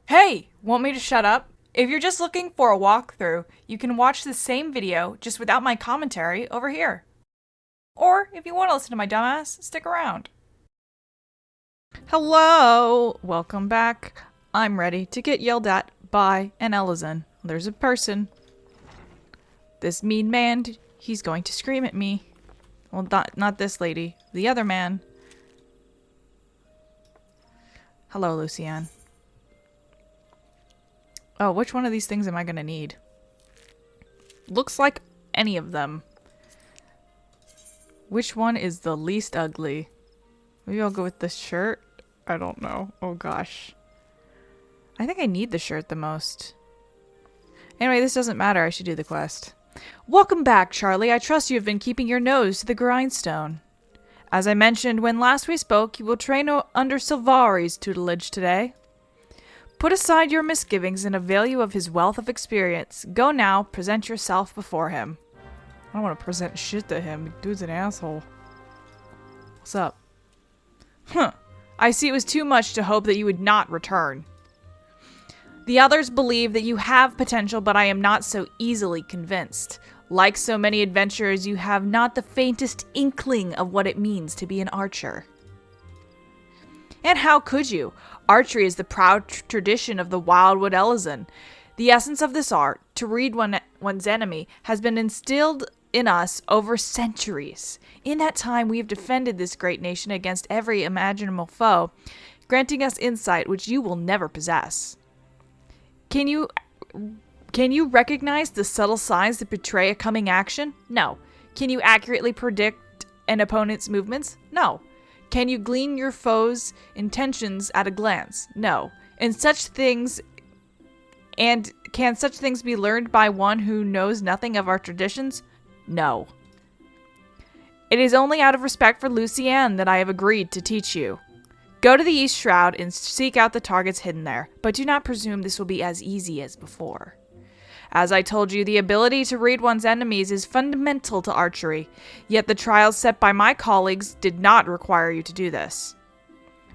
Hey, want me to shut up? If you're just looking for a walkthrough, you can watch the same video just without my commentary over here. Or if you want to listen to my dumbass, stick around. Hello! Welcome back. I'm ready to get yelled at by an Elizan. There's a person. This mean man, he's going to scream at me. Well, not this lady. The other man. Hello, Lucienne. Oh, which one of these things am I gonna need? Looks like any of them. Which one is the least ugly? Maybe I'll go with the shirt? I don't know. Oh gosh. I think I need the shirt the most. Anyway, this doesn't matter. I should do the quest. Welcome back, Charlie. I trust you have been keeping your nose to the grindstone. As I mentioned when last we spoke, you will train under Silvairre's tutelage today. Put aside your misgivings and avail you of his wealth of experience. Go now, present yourself before him. I don't want to present shit to him. Dude's an asshole. What's up? Huh. I see it was too much to hope that you would not return. The others believe that you have potential, but I am not so easily convinced. Like so many adventurers, you have not the faintest inkling of what it means to be an archer. And how could you? Archery is the proud tradition of the Wildwood Elizan. The essence of this art, to read one's enemy, has been instilled in us over centuries. In that time, we have defended this great nation against every imaginable foe, granting us insight which you will never possess. Can you recognize the subtle signs that betray a coming action? No. Can you accurately predict an opponent's movements? No. Can you glean your foe's intentions at a glance? No. And can such things be learned by one who knows nothing of our traditions? No. It is only out of respect for Lucienne that I have agreed to teach you. Go to the East Shroud and seek out the targets hidden there, but do not presume this will be as easy as before. As I told you, the ability to read one's enemies is fundamental to archery, yet the trials set by my colleagues did not require you to do this.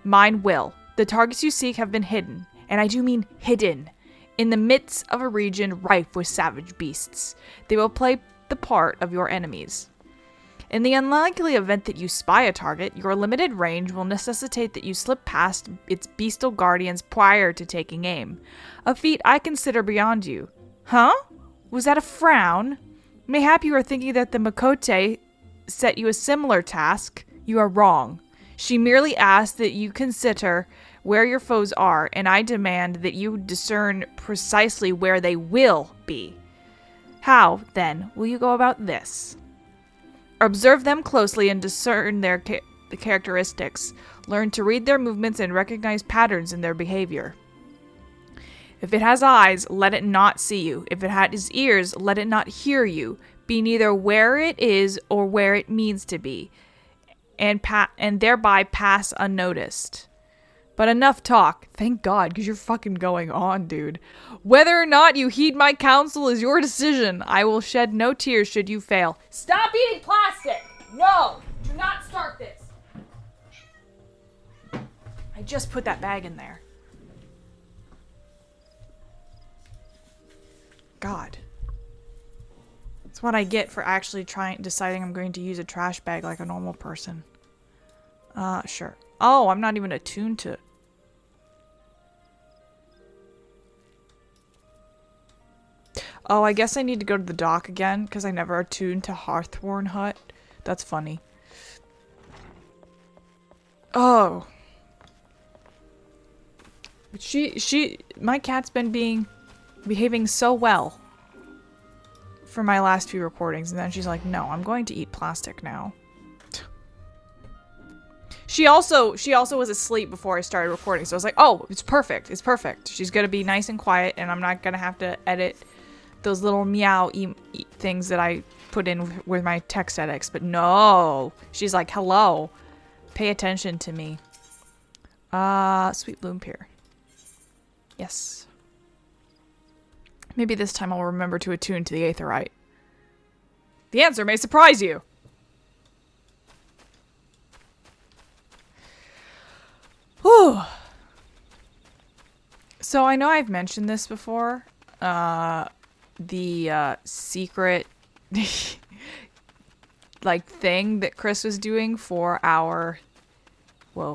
Mine will. The targets you seek have been hidden, and I do mean hidden, in the midst of a region rife with savage beasts. They will play the part of your enemies. In the unlikely event that you spy a target, your limited range will necessitate that you slip past its bestial guardians prior to taking aim, a feat I consider beyond you. Huh? Was that a frown? Mayhap you are thinking that the Makote set you a similar task. You are wrong. She merely asked that you consider where your foes are, and I demand that you discern precisely where they will be. How, then, will you go about this? Observe them closely and discern their characteristics. Learn to read their movements and recognize patterns in their behavior. If it has eyes, let it not see you. If it has ears, let it not hear you. Be neither where it is or where it means to be, and thereby pass unnoticed. But enough talk. Thank God, because you're fucking going on, dude. Whether or not you heed my counsel is your decision. I will shed no tears should you fail. Stop eating plastic! No! Do not start this! I just put that bag in there. God. That's what I get for actually deciding I'm going to use a trash bag like a normal person. Sure. Oh, I'm not even attuned to... Oh, I guess I need to go to the dock again, because I never attuned to Hearthworn Hut. That's funny. Oh. My cat's been behaving so well for my last few recordings, and then she's like, no, I'm going to eat plastic now. She also was asleep before I started recording, so I was like, oh, it's perfect. It's perfect. She's going to be nice and quiet, and I'm not going to have to edit those little meow things that I put in with my text edits. But no. She's like, hello. Pay attention to me. Sweet Bloom Pier. Yes. Maybe this time I'll remember to attune to the Aetheryte. The answer may surprise you. Whew. So I know I've mentioned this before. The secret like thing that Chris was doing for our I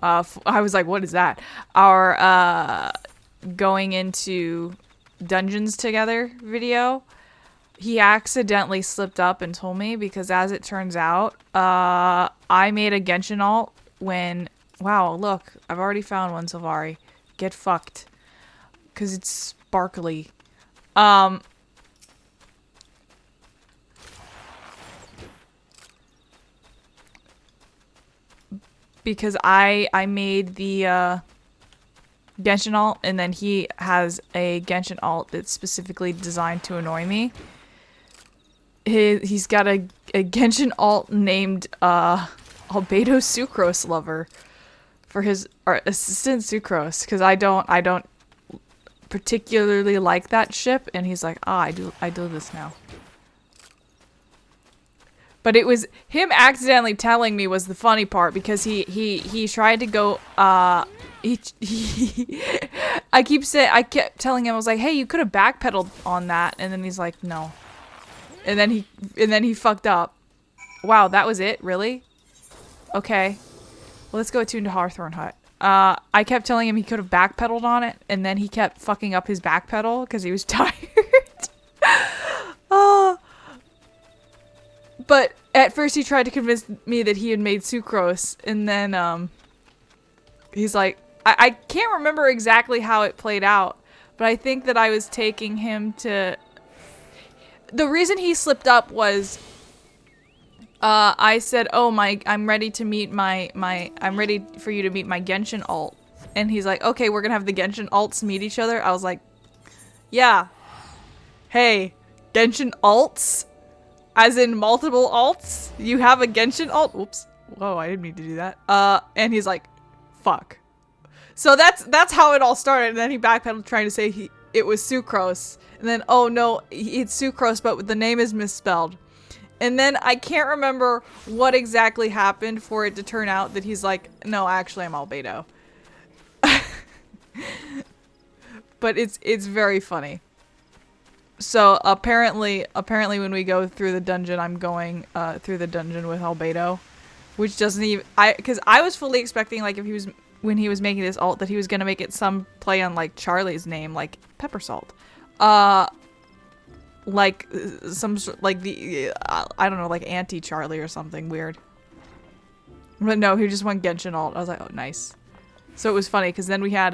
was like, what is that? Our going into dungeons together video. He accidentally slipped up and told me because as it turns out, I made a Genshin alt when wow, look, I've already found one, Silvairre. Get fucked. Cause it's sparkly. Because I made the Genshin alt, and then he has a Genshin alt that's specifically designed to annoy me. He's got a Genshin alt named Albedo Sucrose Lover for his assistant Sucrose, because I don't particularly like that ship, and he's like, I do this now. But it was him accidentally telling me was the funny part, because he tried to go I kept telling him, I was like, hey, you could have backpedaled on that, and then he's like, no. And then he fucked up. Wow, that was it? Really? Okay. Well, let's go attune to Hawthorne Hut. I kept telling him he could have backpedaled on it, and then he kept fucking up his backpedal because he was tired. But at first he tried to convince me that he had made sucrose, and then he's like, I can't remember exactly how it played out, but I think that I was taking him to... The reason he slipped up was I said, oh, I'm ready to meet I'm ready for you to meet my Genshin alt. And he's like, okay, we're gonna have the Genshin alts meet each other. I was like, yeah. Hey, Genshin alts? As in multiple alts? You have a Genshin alt? Oops. Whoa, I didn't mean to do that. And he's like, fuck. So that's how it all started. And then he backpedaled trying to say it was sucrose. And then, oh no, it's sucrose, but the name is misspelled. And then I can't remember what exactly happened for it to turn out that he's like, no, actually I'm Albedo. But it's very funny. So apparently when we go through the dungeon, I'm going through the dungeon with Albedo, which doesn't even because I was fully expecting, like, if he was when he was making this alt, that he was gonna make it some play on like Charlie's name, like Pepper Salt, like some like the I don't know, like Auntie Charlie or something weird. But no, he just went Genshin alt. I was like, oh, nice. So it was funny because then we had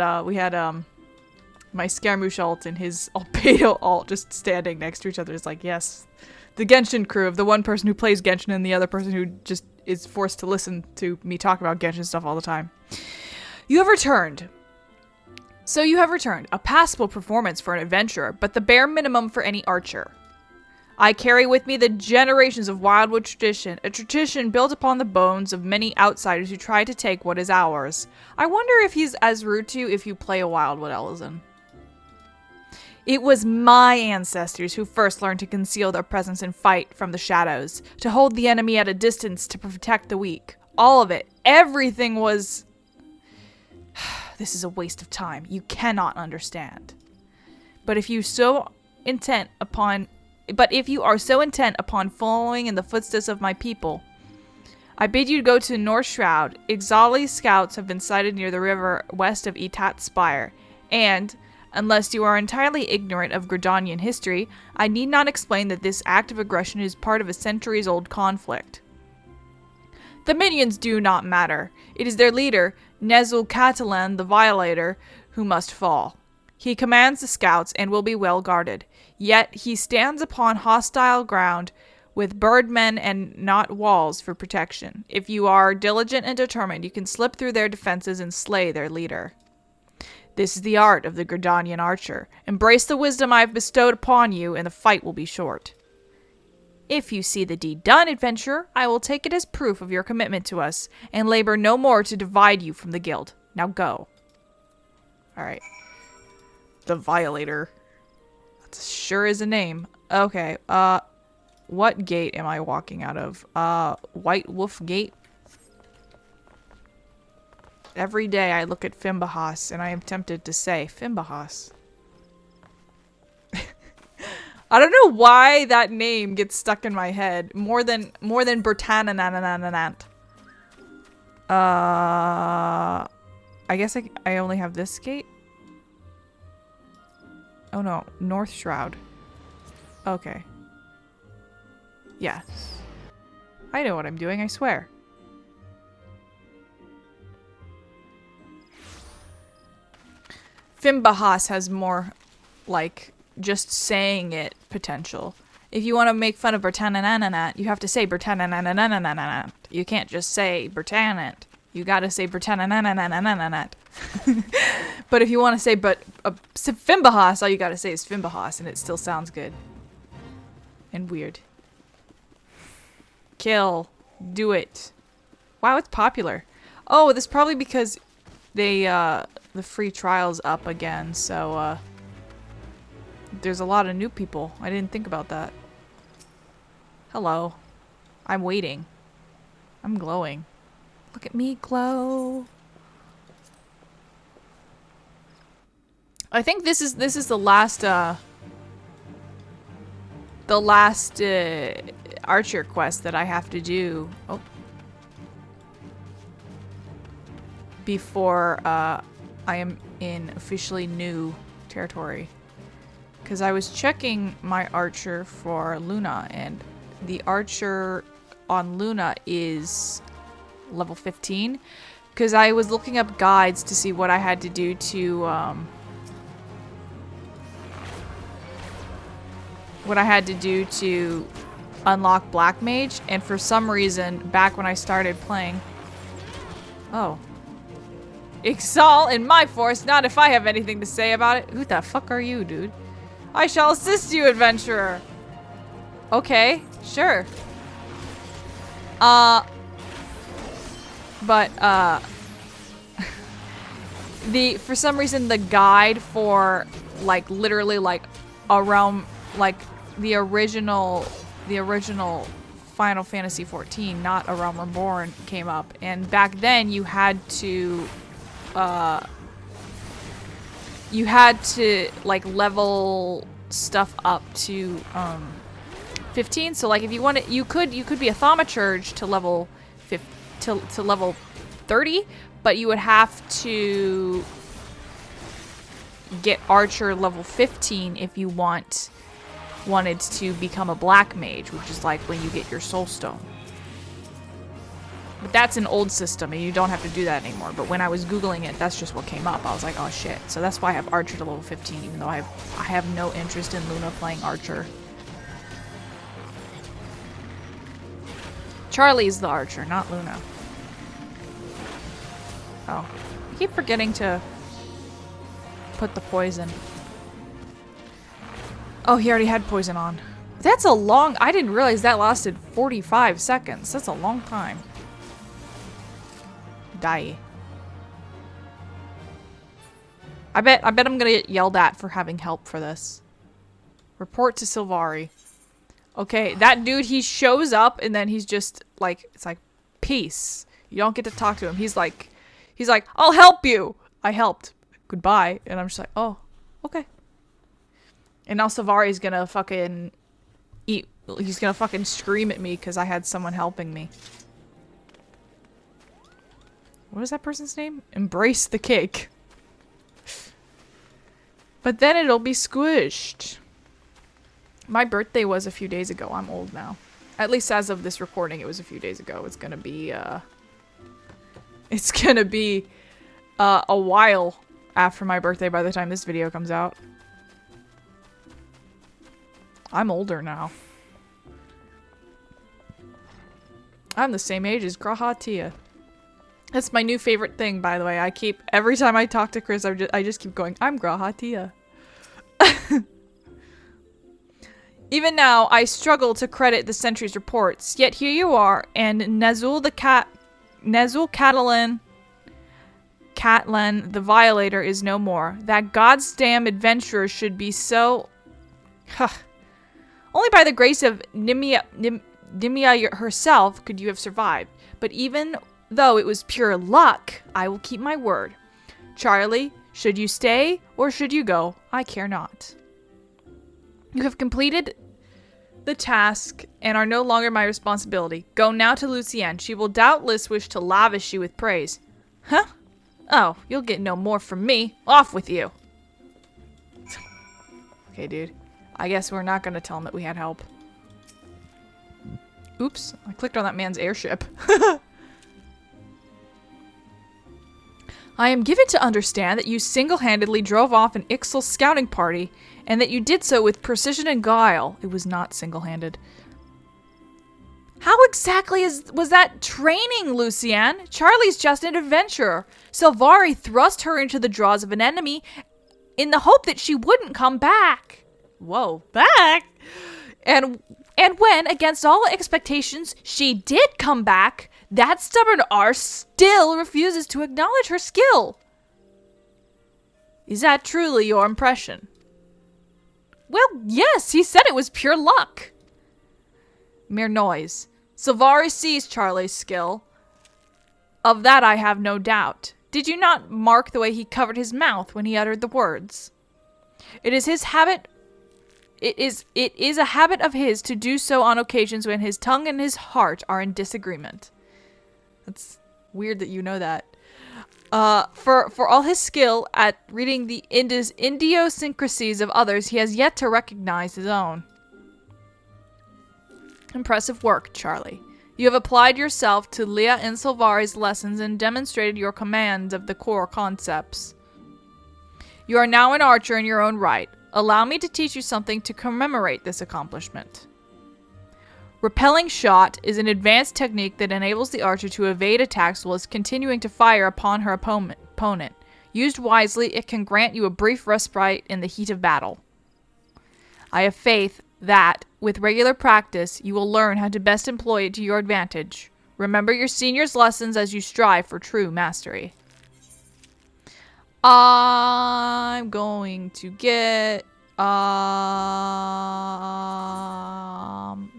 my Scaramouche alt and his Albedo alt just standing next to each other. It's like, yes, the Genshin crew of the one person who plays Genshin and the other person who just is forced to listen to me talk about Genshin stuff all the time. You have returned. So you have returned. A passable performance for an adventurer, but the bare minimum for any archer. I carry with me the generations of Wildwood tradition, a tradition built upon the bones of many outsiders who try to take what is ours. I wonder if he's as rude to you if you play a Wildwood Elezen. It was my ancestors who first learned to conceal their presence and fight from the shadows, to hold the enemy at a distance to protect the weak. All of it. Everything was... This is a waste of time. You cannot understand. But if you are so intent upon following in the footsteps of my people, I bid you go to North Shroud. Ixali's scouts have been sighted near the river west of Etat Spire, and... unless you are entirely ignorant of Gridanian history, I need not explain that this act of aggression is part of a centuries-old conflict. The minions do not matter. It is their leader, Nezul Catalan the Violator, who must fall. He commands the scouts and will be well guarded. Yet he stands upon hostile ground with birdmen and not walls for protection. If you are diligent and determined, you can slip through their defenses and slay their leader. This is the art of the Gridanian archer. Embrace the wisdom I have bestowed upon you, and the fight will be short. If you see the deed done, adventurer, I will take it as proof of your commitment to us, and labor no more to divide you from the guild. Now go. Alright. The Violator. That sure is a name. Okay, what gate am I walking out of? White Wolf Gate? Every day I look at Fimbahas and I am tempted to say Fimbahas. I don't know why that name gets stuck in my head more than Bertanananananant. I guess I only have this gate. Oh no, North Shroud. Okay. Yes. I know what I'm doing, I swear. Fimbahas has more, like, just saying it potential. If you want to make fun of Bertananananat, you have to say Bertananananananat. You can't just say Bertanant. You gotta say Bertananananananat. But if you want to say Fimbahas, all you gotta say is Fimbahas, and it still sounds good. And weird. Kill. Do it. Wow, it's popular. Oh, that's probably because they, the free trial's up again, so, there's a lot of new people. I didn't think about that. Hello. I'm waiting. I'm glowing. Look at me glow. I think this is the last archer quest that I have to do. Oh. Before I am in officially new territory. Because I was checking my archer for Luna, and the archer on Luna is level 15. Because I was looking up guides to see what I had to do to unlock Black Mage, and for some reason, back when I started playing... Oh. Exalt in my force, not if I have anything to say about it. Who the fuck are you, dude? I shall assist you, adventurer. Okay, sure. For some reason the guide for like literally like A Realm, like the original Final Fantasy XIV, not A Realm Reborn, came up, and back then you had to like level stuff up to 15. So like if you wanted, you could be a thaumaturge to level to level 30, but you would have to get archer level 15 if you wanted to become a black mage, which is like when you get your soul stone. But that's an old system, and you don't have to do that anymore. But when I was Googling it, that's just what came up. I was like, oh shit. So that's why I have Archer to level 15, even though I have no interest in Luna playing Archer. Charlie's the Archer, not Luna. Oh. I keep forgetting to put the poison. Oh, he already had poison on. That's a long... I didn't realize that lasted 45 seconds. That's a long time. Die. I bet I'm gonna get yelled at for having help for this. Report to Silvairre. Okay, that dude, he shows up and then he's just like, it's like, peace. You don't get to talk to him. He's like, I'll help you. I helped. Goodbye. And I'm just like, oh, okay. And now Silvairre's gonna fucking he's gonna fucking scream at me because I had someone helping me. What is that person's name? Embrace the cake. But then it'll be squished. My birthday was a few days ago. I'm old now. At least as of this recording, it was a few days ago. It's gonna be, a while after my birthday by the time this video comes out. I'm older now. I'm the same age as Grahatia. That's my new favorite thing, by the way. Every time I talk to Chris, I just keep going, I'm Grahatia. Even now, I struggle to credit the sentry's reports. Yet here you are, and Nazul Catlan, the Violator, is no more. That goddamn adventurer should be so... Only by the grace of Nimia herself could you have survived. But even though it was pure luck, I will keep my word. Charlie, should you stay or should you go? I care not. You have completed the task and are no longer my responsibility. Go now to Lucienne. She will doubtless wish to lavish you with praise. Huh? Oh, you'll get no more from me. Off with you. Okay, dude. I guess we're not going to tell him that we had help. Oops. I clicked on that man's airship. I am given to understand that you single-handedly drove off an Ixal scouting party, and that you did so with precision and guile. It was not single-handed. How exactly was that training, Lucienne? Charlie's just an adventurer. Silvairre thrust her into the jaws of an enemy in the hope that she wouldn't come back. Whoa, back? And when, against all expectations, she did come back, that stubborn arse still refuses to acknowledge her skill. Is that truly your impression? Well, yes, he said it was pure luck. Mere noise. Silvairre sees Charlie's skill. Of that I have no doubt. Did you not mark the way he covered his mouth when he uttered the words? It is his habit. It is a habit of his to do so on occasions when his tongue and his heart are in disagreement. That's weird that you know that. For all his skill at reading the idiosyncrasies of others, he has yet to recognize his own. Impressive work, Charlie. You have applied yourself to Leah and Silvairre's lessons and demonstrated your command of the core concepts. You are now an archer in your own right. Allow me to teach you something to commemorate this accomplishment. Repelling shot is an advanced technique that enables the archer to evade attacks while continuing to fire upon her opponent. Used wisely, it can grant you a brief respite in the heat of battle. I have faith that, with regular practice, you will learn how to best employ it to your advantage. Remember your senior's lessons as you strive for true mastery. I'm going to get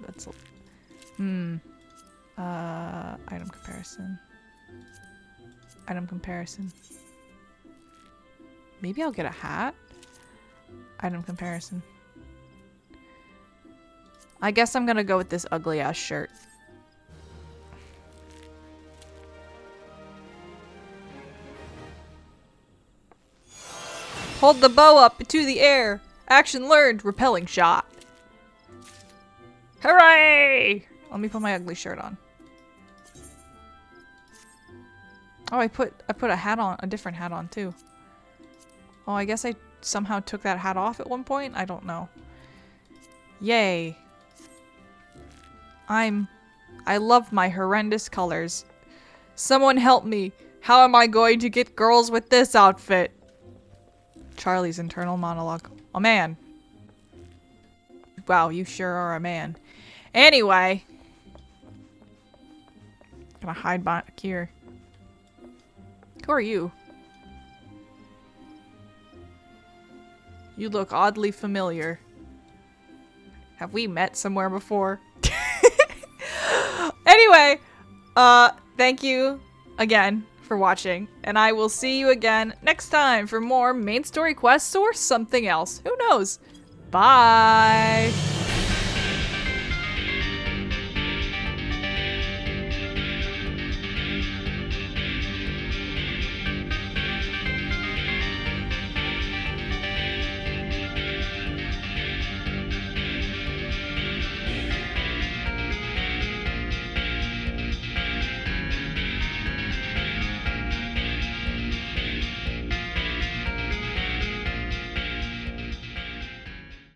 that's item comparison. Maybe I'll get a hat. Item comparison. I guess I'm gonna go with this ugly ass shirt. Hold the bow up to the air. Action learned. Repelling shot. Hooray! Let me put my ugly shirt on. Oh, I put a hat on, a different hat on too. Oh, I guess I somehow took that hat off at one point. I don't know. Yay. I love my horrendous colors. Someone help me. How am I going to get girls with this outfit? Charlie's internal monologue. A man. Wow, you sure are a man. Anyway. Gonna hide back here. Who are you? You look oddly familiar. Have we met somewhere before? Anyway, thank you again for watching, and I will see you again next time for more main story quests or something else. Who knows? Bye!